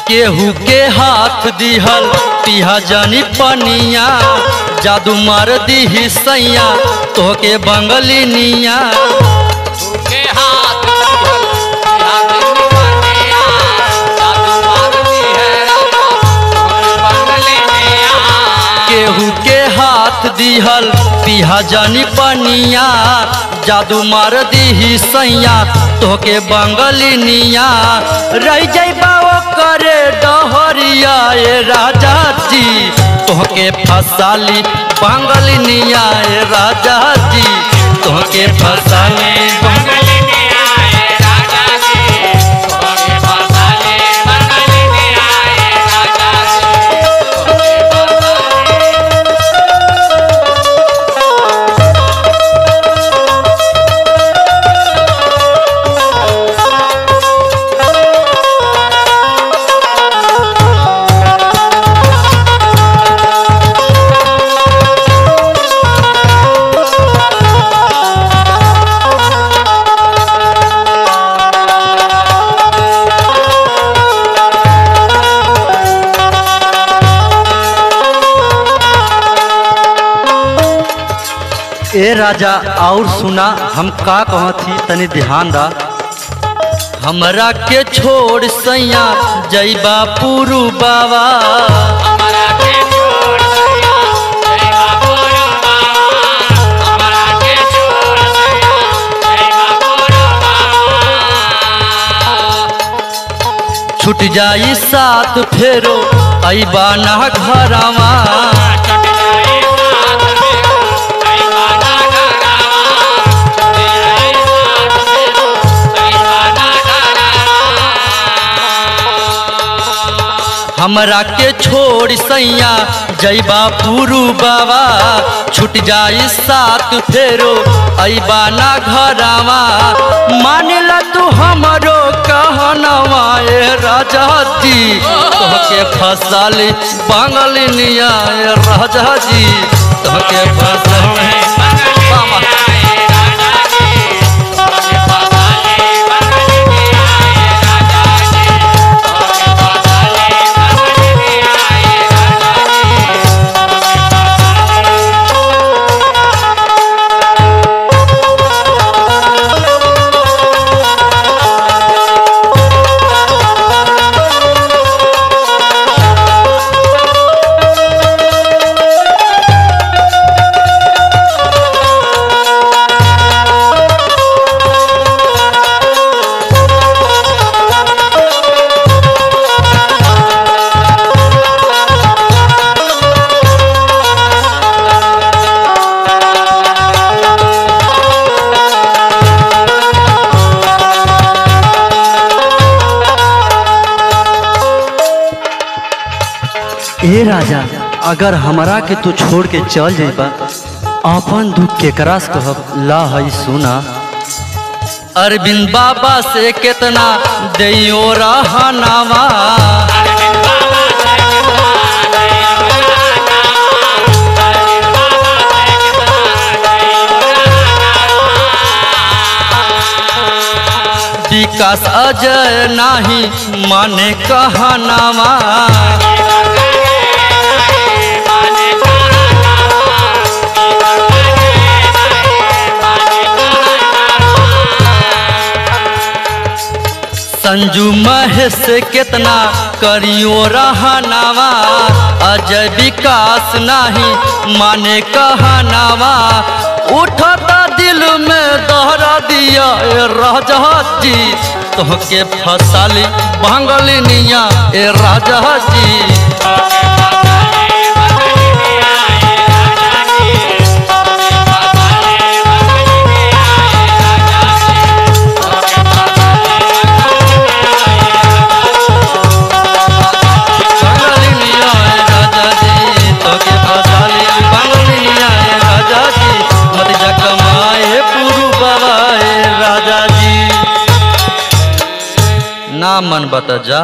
केहू के हाथ दिहल पिहा जानी पनिया, जादू मार दी सैया तोहके बंगली निया। केहू के हाथ दिहल पिहा जानी पनिया, जादू मार दी सैया तोहके बंगली निया। रह जाइबा करे डहरिया ए राजा जी, तोहके फसाली बंगली निया ए राजा जी, तोहके फसाली बंगली निया ए राजा जी, तोहके फसाली बंगली निया ए राजा ए राजा और सुना हम का कहती तनी ध्यान दा। हमरा के छोड़ सैया जइबा पुरु बाबा, हमरा के छोड़ सैया जइबा पुरु बाबा, हमरा के छोड़ सैया जइबा पुरु बाबा। छूट जाई साथ फेरो अइबा ना घरवा, हमरा के छोड़ सैया जइबा पुरु बाबा। छूट जाई साथ फेरो अइबा ना घरवा, मानिला तू हमरो कहनवा ए राजा जी, तोहके फसाली बंगली निया ए राजा जी, तोहके फसाली ए राजा, अगर हमरा के तू छोड़ के चल जाइबा अपन दुख केकरा से कहब। ला है सुना, अरविंद बाबा से कितना दियो रहनावा, विकास अजय नाही माने कहनावा, संजू महेश से कितना करियो रहनावा, अजय विकास नहीं माने कहनावा। उठता दिल में दहरा दिया ए राजा जी, तोहके फसाली बंगली निया ए राजा जी, ना मन बता जा।